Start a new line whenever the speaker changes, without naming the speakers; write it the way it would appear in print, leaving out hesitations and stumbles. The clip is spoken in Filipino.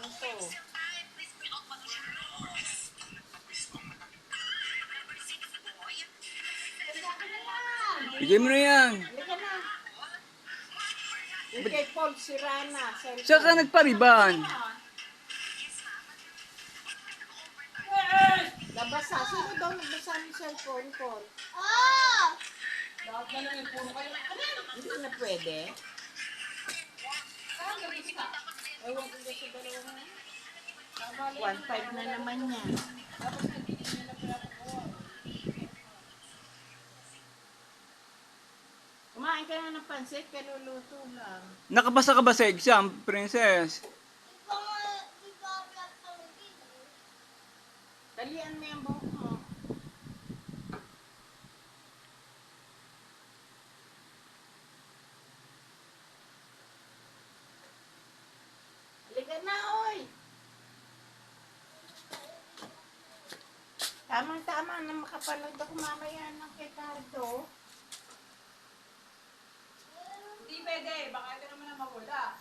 bangko.
Bigay mo na yan.
Halika na. Yung kay Paul Sirana.
Siya ka nagpariban.
Nabasa. Sino daw nabasa ng cellphone, Paul?
Lahat na lang yung puro kayo.
Hindi na pwede.
Ewan ko dyan sa dalawa na.
1.5 na naman niya.
Tapos hindi niya na pinapagawa.
Kumain ka na ng pansit, kaluluto lang.
Nakabasa ka ba sa exam, princess?
Talian mo yung buhok mo. Halika na, oy! Tamang-tama na makapanood ako mamaya ng Ricardo.
Hindi pwede. Baka ito naman ang mawala.